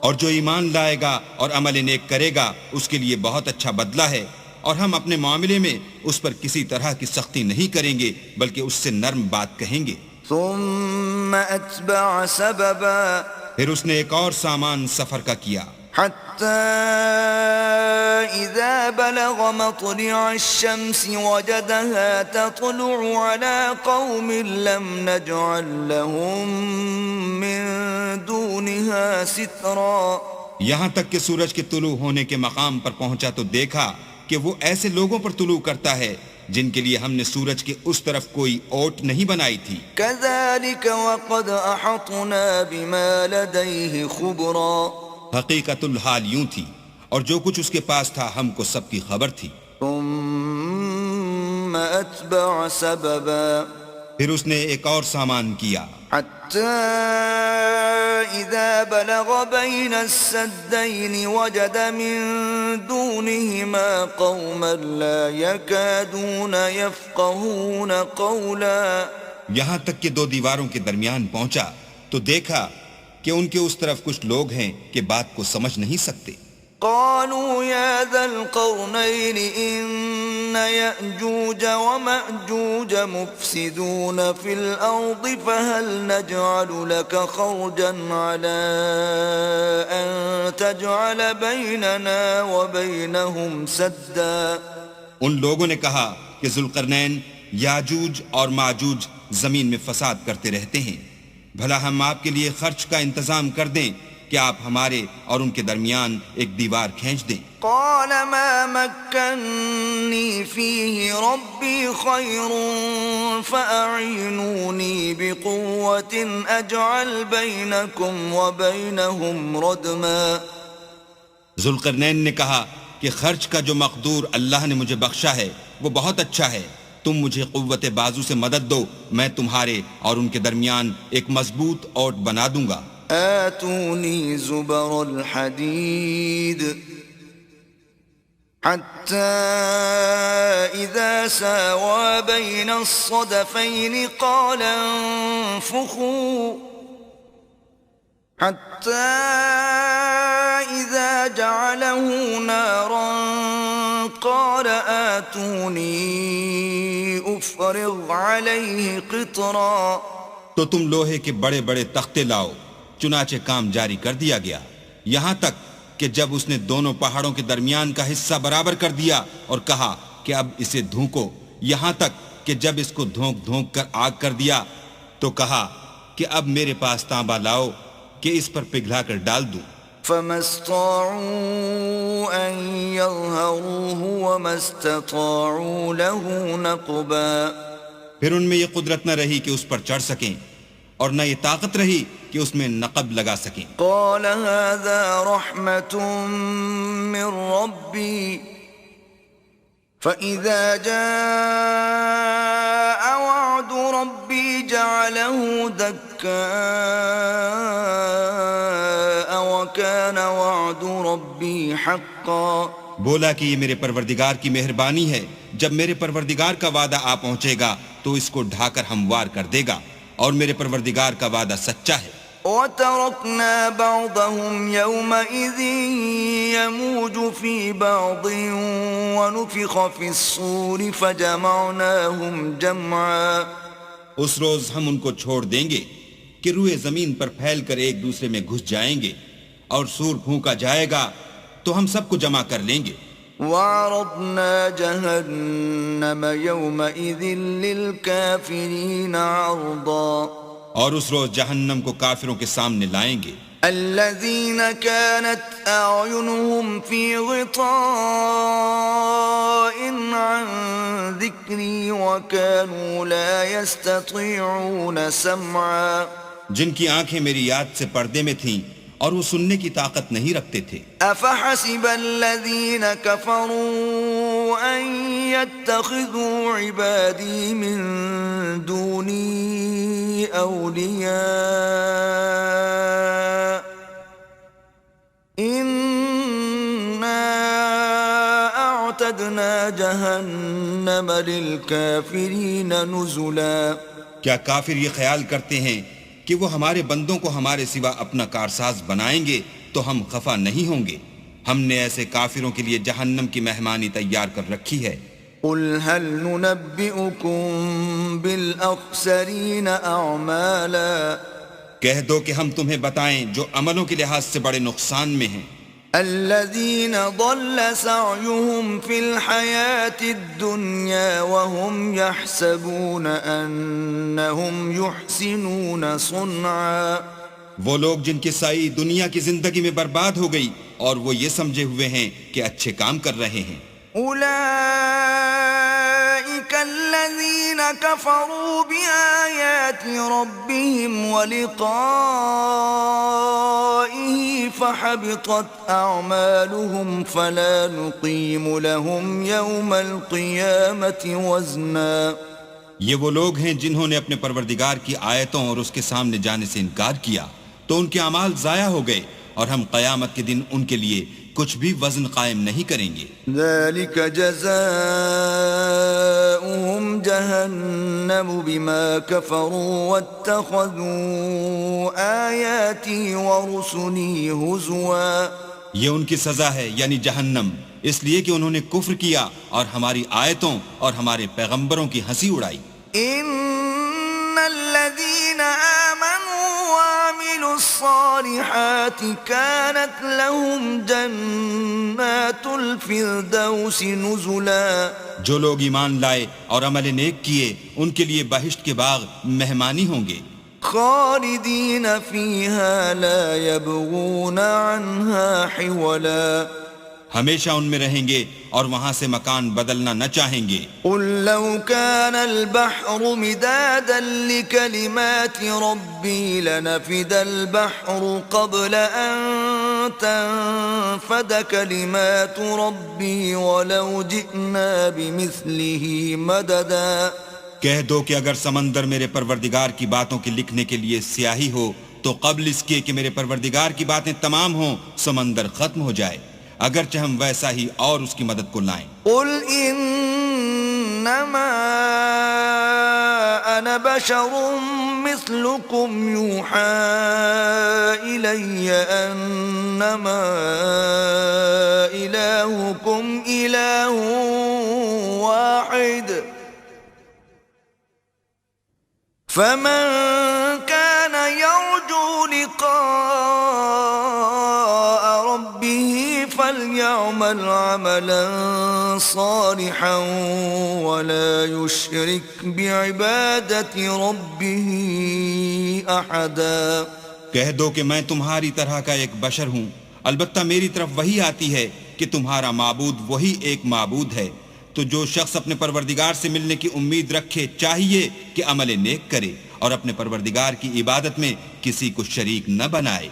اور جو ایمان لائے گا اور عمل نیک کرے گا اس کے لیے بہت اچھا بدلہ ہے، اور ہم اپنے معاملے میں اس پر کسی طرح کی سختی نہیں کریں گے بلکہ اس سے نرم بات کہیں گے۔ ثم أتبع سببا، پھر اس نے ایک اور سامان سفر کا کیا، حتى إذا بلغ مطلع الشمس وجدها تطلع على قوم لم نجعل لهم من دونها سترا۔ یہاں تک کہ سورج کے طلوع ہونے کے مقام پر پہنچا تو دیکھا کہ وہ ایسے لوگوں پر طلوع کرتا ہے جن کے لیے ہم نے سورج کے اس طرف کوئی اوٹ نہیں بنائی تھی۔ كذلك وقد أحطنا بما لديه خبرا، حقیقت الحال یوں تھی، اور جو کچھ اس کے پاس تھا ہم کو سب کی خبر تھی۔ ثم أتبع سببا، پھر اس نے ایک اور سامان کیا، حتى إذا بلغ بين السدين وجد من دونهما قوما لا يكادون يفقهون قولا۔ یہاں تک کہ دو دیواروں کے درمیان پہنچا تو دیکھا کہ ان کے اس طرف کچھ لوگ ہیں کہ بات کو سمجھ نہیں سکتے۔ قالوا يا ذا القرنين إن يأجوج ومأجوج مفسدون في الأرض فهل نجعل لك خرجا على أن تجعل بيننا وبينهم سدا۔ ان لوگوں نے کہا کہ ذوالقرنین یاجوج اور ماجوج زمین میں فساد کرتے رہتے ہیں، بھلا ہم آپ کے لیے خرچ کا انتظام کر دیں کہ آپ ہمارے اور ان کے درمیان ایک دیوار کھینچ دیں۔ قال ما مكنني فيه ربي خير فأعينوني بقوة أجعل بينكم وبينهم ردما۔ ذوالقرنین نے کہا کہ خرچ کا جو مقدور اللہ نے مجھے بخشا ہے وہ بہت اچھا ہے، تم مجھے قوت بازو سے مدد دو، میں تمہارے اور ان کے درمیان ایک مضبوط اوٹ بنا دوں گا۔ آتوني زبر الحديد حتى إذا ساوى بين الصدفين قال انفخوا حتى إذا جعله نارا قال آتوني أفرغ عليه قطرا۔ تو تم لوہے کے بڑے بڑے تختے لاؤ، چنانچہ کام جاری کر دیا گیا، یہاں تک کہ جب اس نے دونوں پہاڑوں کے درمیان کا حصہ برابر کر دیا اور کہا کہ اب اسے دھونکو، یہاں تک کہ جب اس کو دھونک دھونک کر آگ کر دیا تو کہا کہ اب میرے پاس تانبا لاؤ کہ اس پر پگھلا کر ڈال دوں۔ فما استطاعوا أن يظهروه وما استطاعوا له نقبا، پھر ان میں یہ قدرت نہ رہی کہ اس پر چڑھ سکیں اور نہ یہ طاقت رہی کہ اس میں نقب لگا سکیں۔ قال هذا رحمة من ربي فإذا جاء وعد ربي جعله دكاء وكان وعد ربي حقا۔ بولا کہ یہ میرے پروردگار کی مہربانی ہے، جب میرے پروردگار کا وعدہ آ پہنچے گا تو اس کو ڈھا کر ہموار کر دے گا، اور میرے پروردگار کا وعدہ سچا ہے۔ وَتَرَكْنَا بَعْضَهُمْ يَوْمَئِذٍ يَمُوجُ فِي بَعْضٍ وَنُفِخَ فِي الصُّورِ فَجَمَعْنَاهُمْ جَمْعًا۔ اس روز ہم ان کو چھوڑ دیں گے کہ روئے زمین پر پھیل کر ایک دوسرے میں گھس جائیں گے، اور سور پھونکا جائے گا تو ہم سب کو جمع کر لیں گے۔ وَعَرَضْنَا جَهَنَّمَ يَوْمَئِذٍ لِلْكَافِرِينَ عَرْضًا۔ اور اس روز جہنم کو کافروں کے سامنے لائیں گے۔ الذين كانت أعينهم في غطاء عن ذكري وكانوا لا يستطيعون سمعا، جن کی آنکھیں میری یاد سے پردے میں تھیں اور وہ سننے کی طاقت نہیں رکھتے تھے۔ أفحسب الذين كفروا أن يتخذوا عبادي من دوني أولياء إنا أعتدنا جهنم للكافرين نزلا۔ کیا کافر یہ خیال کرتے ہیں کہ وہ ہمارے بندوں کو ہمارے سوا اپنا کارساز بنائیں گے تو ہم خفا نہیں ہوں گے؟ ہم نے ایسے کافروں کے لیے جہنم کی مہمانی تیار کر رکھی ہے۔ قل هل ننبئكم بالأخسرين أعمالا، کہہ دو کہ ہم تمہیں بتائیں جو عملوں کے لحاظ سے بڑے نقصان میں ہیں۔ الذين ضل سعيهم في الحياة الدنيا وهم يحسبون أنهم يحسنون صنعا، وہ لوگ جن کی سائی دنیا کی زندگی میں برباد ہو گئی اور وہ یہ سمجھے ہوئے ہیں کہ اچھے کام کر رہے ہیں۔ أولئك الذين كفروا بآيات ربهم ولقائه فحبطت أعمالهم فلا نقيم لهم يوم القيامة وزنا۔ یہ وہ لوگ ہیں جنہوں نے اپنے پروردگار کی آیتوں اور اس کے سامنے جانے سے انکار کیا تو ان کے اعمال ضائع ہو گئے، اور ہم قیامت کے دن ان کے لیے کچھ بھی وزن قائم نہیں کریں گے۔ ذلك جزاؤهم جهنم بما كفروا واتخذوا آياتي ورسلي هزوا۔ یہ ان کی سزا ہے یعنی جہنم، اس لیے کہ انہوں نے کفر کیا اور ہماری آیتوں اور ہمارے پیغمبروں کی ہنسی اڑائی۔ ان الذين آمنوا وعملوا الصالحات كانت لهم جنات الفردوس نزلا۔ جو لوگ ایمان لائے اور عمل نیک کیے ان کے لیے بہشت کے باغ مہمانی ہوں گے، خالدین فیہا لا یبغون عنہا حولا۔ ہمیشہ ان میں رہیں گے اور وہاں سے مکان بدلنا نہ چاہیں گے۔ قل لو كان البحر مدادا لكلمات ربي لنفد البحر قبل أن تنفد كلمات ربي ولو جئنا بمثله مددا۔ کہہ دو کہ اگر سمندر میرے پروردگار کی باتوں کے لکھنے کے لیے سیاہی ہو تو قبل اس کے کہ میرے پروردگار کی باتیں تمام ہوں سمندر ختم ہو جائے، اگرچہ ہم ویسا ہی اور اس کی مدد کو لائیں۔ قل انما انا بشر مثلكم يوحى الي انما الهكم اله واحد فمن كان يرجو لقاء ربه فليعمل عملا صالحا ولا يشرك بعبادة ربه أحدا. کہہ دو کہ میں تمہاری طرح کا ایک بشر ہوں، البتہ میری طرف وہی آتی ہے کہ تمہارا معبود وہی ایک معبود ہے. تو جو شخص اپنے پروردگار سے ملنے کی امید رکھے چاہیے کہ عمل نیک کرے اور اپنے پروردگار کی عبادت میں کسی کو شریک نہ بنائے.